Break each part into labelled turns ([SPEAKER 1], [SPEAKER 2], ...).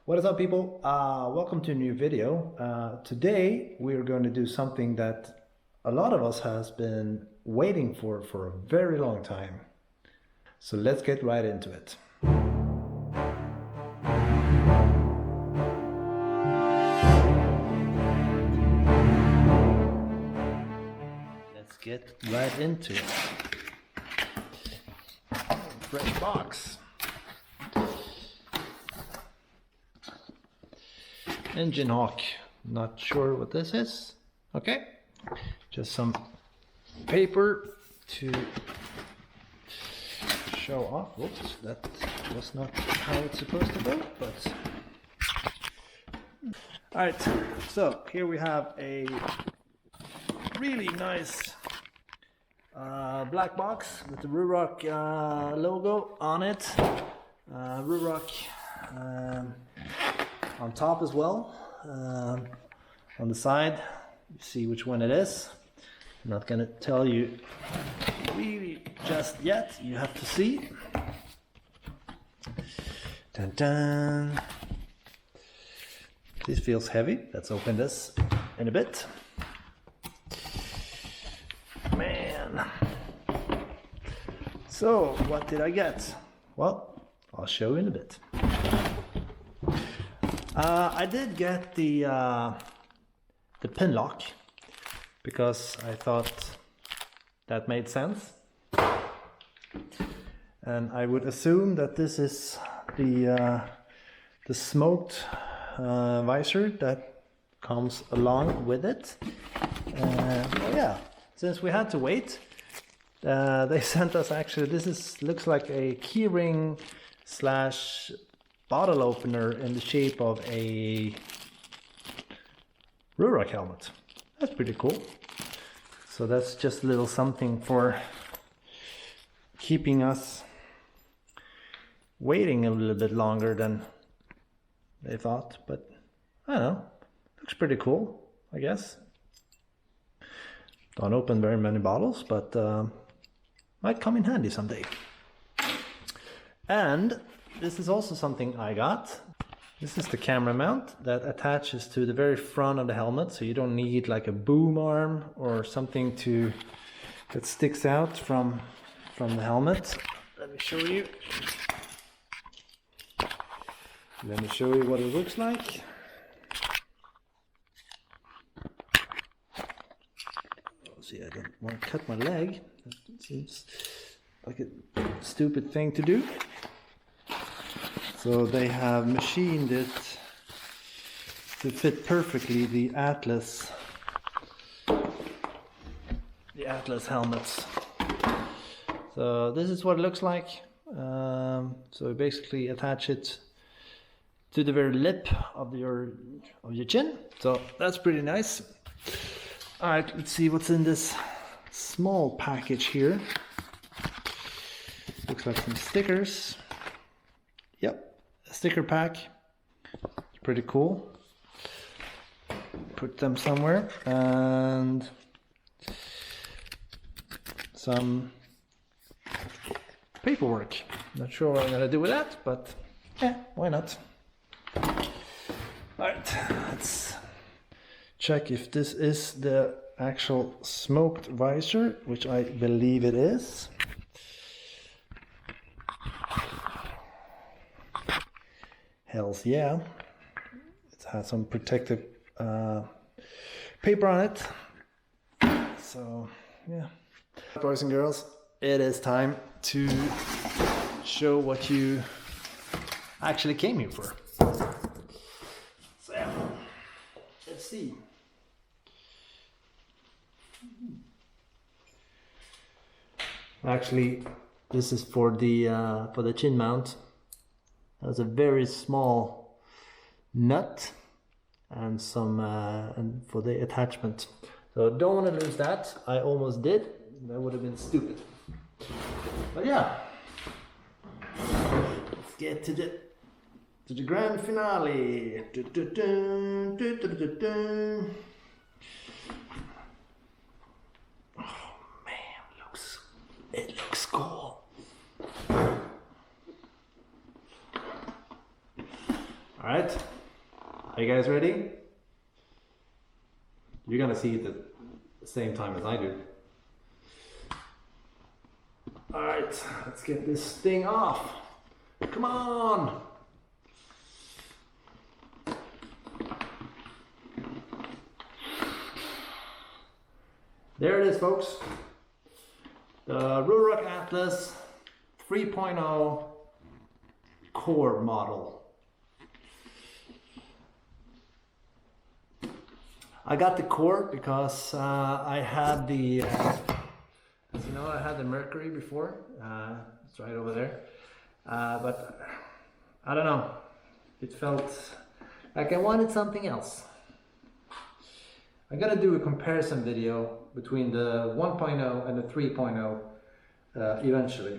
[SPEAKER 1] What is up, people? Welcome to a new video. Today we're going to do something that a lot of us has been waiting for a very long time. So let's get right into it. Let's get right into it. Fresh box. Engine hawk, not sure what this is. Okay, just some paper to show off. Whoops, that was not how it's supposed to go, but all right. So here we have a really nice black box with the Ruroc logo on it. Ruroc. On top as well, on the side, you see which one it is. I'm not gonna tell you really just yet, you have to see. Dun dun. This feels heavy. Let's open this in a bit. Man. So, what did I get? Well, I'll show you in a bit. I did get the pin lock because I thought that made sense, and I would assume that this is the smoked visor that comes along with it. Well, yeah, since we had to wait, they sent us actually. Looks like a keyring slash bottle opener in the shape of a Ruroc helmet. That's pretty cool. So that's just a little something for keeping us waiting a little bit longer than they thought, but I don't know, looks pretty cool, I guess. Don't open very many bottles, but might come in handy someday. And this is also something I got. This is the camera mount that attaches to the very front of the helmet, so you don't need like a boom arm or something that sticks out from the helmet. Let me show you. Let me show you what it looks like. Oh, see, I don't want to cut my leg. That seems like a stupid thing to do. So they have machined it to fit perfectly the Atlas helmets. So this is what it looks like. So you basically attach it to the very lip of your chin. So that's pretty nice. All right, let's see what's in this small package here. Looks like some stickers. Yep. Sticker pack, pretty cool. Put them somewhere, and some paperwork. Not sure what I'm gonna do with that, but yeah, why not? Alright, let's check if this is the actual smoked visor, which I believe it is. Hells yeah, it has some protective paper on it. So yeah, boys and girls, it is time to show what you actually came here for. So yeah, let's see. Actually, this is for the chin mount. There's a very small nut and some and for the attachment. So don't want to lose that. I almost did. That would have been stupid. But yeah, let's get to the grand finale. Oh man, it looks cool. Alright, are you guys ready? You're gonna see it at the same time as I do. Alright, let's get this thing off. Come on! There it is, folks. The Ruroc Atlas 3.0 core model. I got the core because I had the, as you know, I had the Mercury before. It's right over there. But I don't know. It felt like I wanted something else. I gotta do a comparison video between the 1.0 and the 3.0 eventually.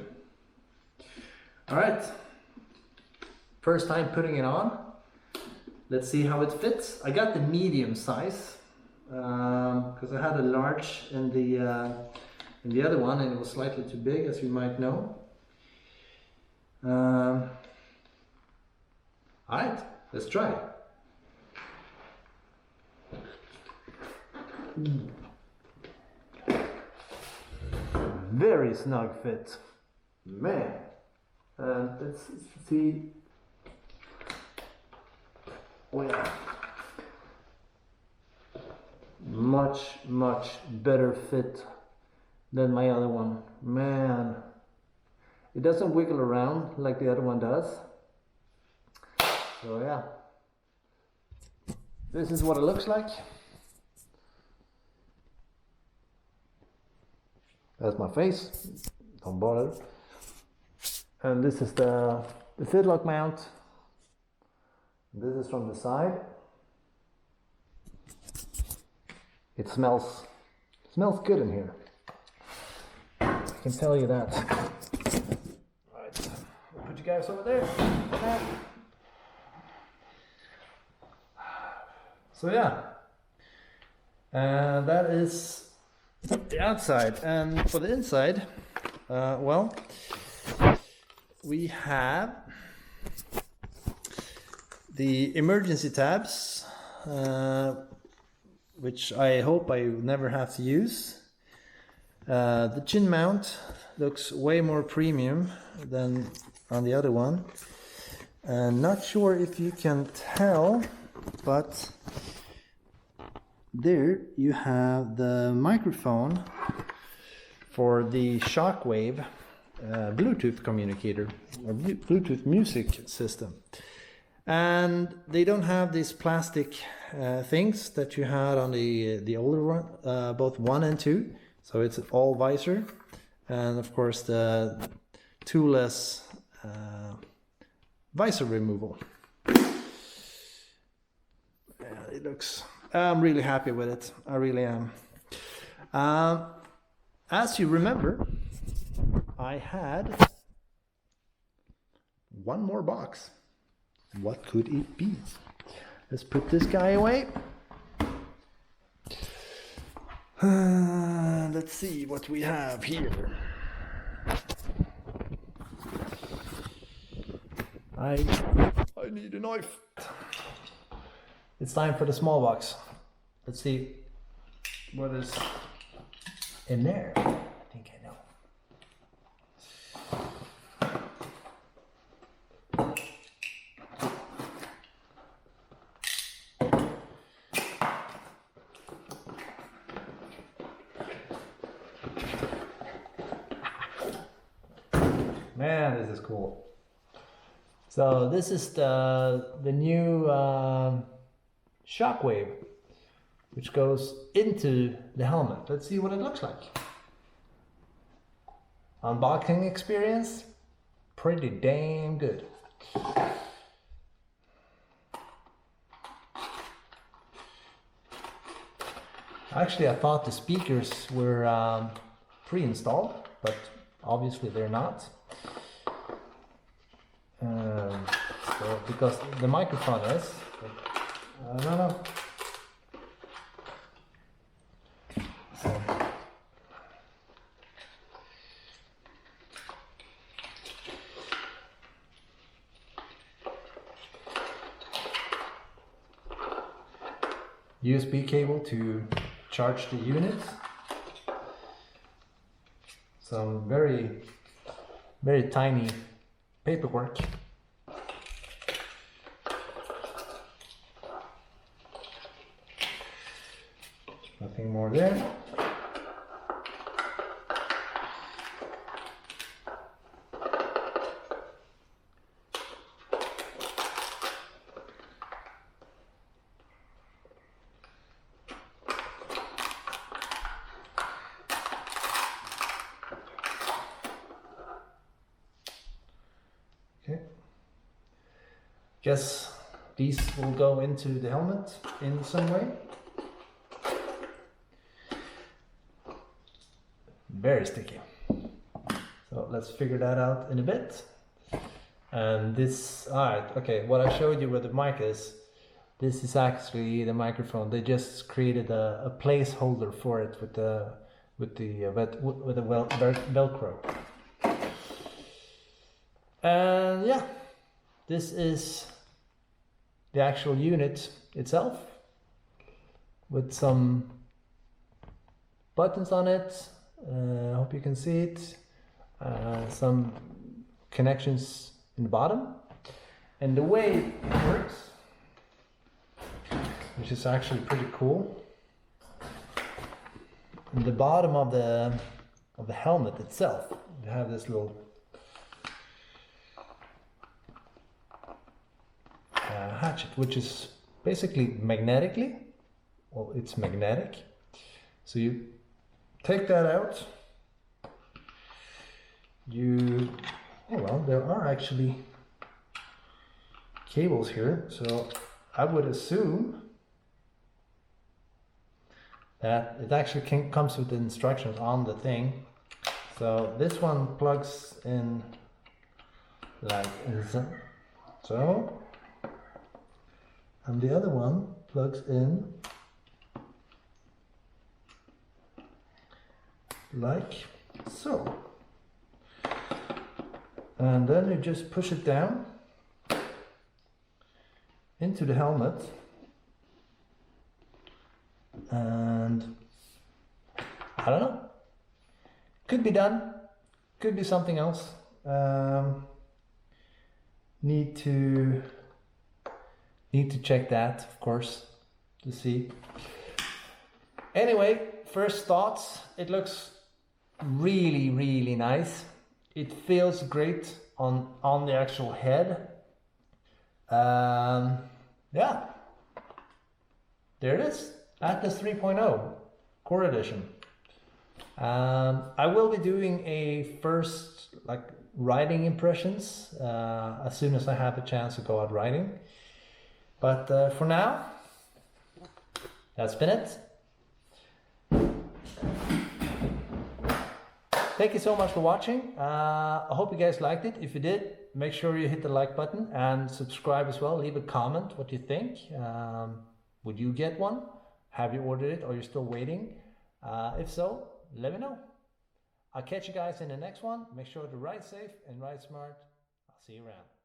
[SPEAKER 1] Alright, first time putting it on. Let's see how it fits. I got the medium size because I had a large in the other one and it was slightly too big, as you might know. Alright, let's try it. Very snug fit, man. And let's see. Oh yeah, much better fit than my other one, man. It doesn't wiggle around like the other one does. So yeah, this is what it looks like. That's my face, don't bother. And this is the FitLock mount. This is from the side. It smells good in here. I can tell you that. Right, I'll put you guys over there. So yeah, that is the outside. And for the inside, well, we have the emergency tabs, which I hope I never have to use. The chin mount looks way more premium than on the other one. Not sure if you can tell, but there you have the microphone for the Shockwave Bluetooth communicator or Bluetooth music system. And they don't have these plastic things that you had on the older one, both 1 and 2. So it's all visor, and of course the toolless visor removal. Yeah, it looks. I'm really happy with it. I really am. As you remember, I had one more box. What could it be? Let's put this guy away. Let's see what we have here. I need a knife. It's time for the small box. Let's see what is in there. I think I know. Man, this is cool. So this is the new Shockwave, which goes into the helmet. Let's see what it looks like. Unboxing experience, pretty damn good. Actually, I thought the speakers were pre-installed, but obviously they're not. So, because the microphone is, but I don't know. So, USB cable to charge the unit. Some very tiny paperwork. Nothing more there. Okay. Guess these will go into the helmet in some way. Very sticky. So let's figure that out in a bit. And this, alright, okay, what I showed you where the mic is, this is actually the microphone. They just created a placeholder for it with the Velcro. And yeah, this is the actual unit itself with some buttons on it. I hope you can see it. Some connections in the bottom, and the way it works, which is actually pretty cool. In the bottom of the helmet itself, you have this little hatchet, which is basically magnetically, well, it's magnetic. So you take that out. Well, there are actually cables here, so I would assume that it actually comes with the instructions on the thing. So this one plugs in like so, and the other one plugs in like so. And then you just push it down into the helmet, and I don't know, could be done, could be something else. Need to check that, of course, to see. Anyway, first thoughts, it looks really nice. It feels great on the actual head. Yeah, there it is, Atlas 3.0 Core Edition. I will be doing a first riding impressions as soon as I have a chance to go out riding. But for now, that's been it. Thank you so much for watching. I hope you guys liked it. If you did, make sure you hit the like button and subscribe as well. Leave a comment what you think. Would you get one? Have you ordered it or you're still waiting? If so, let me know. I'll catch you guys in the next one. Make sure to ride safe and ride smart. I'll see you around.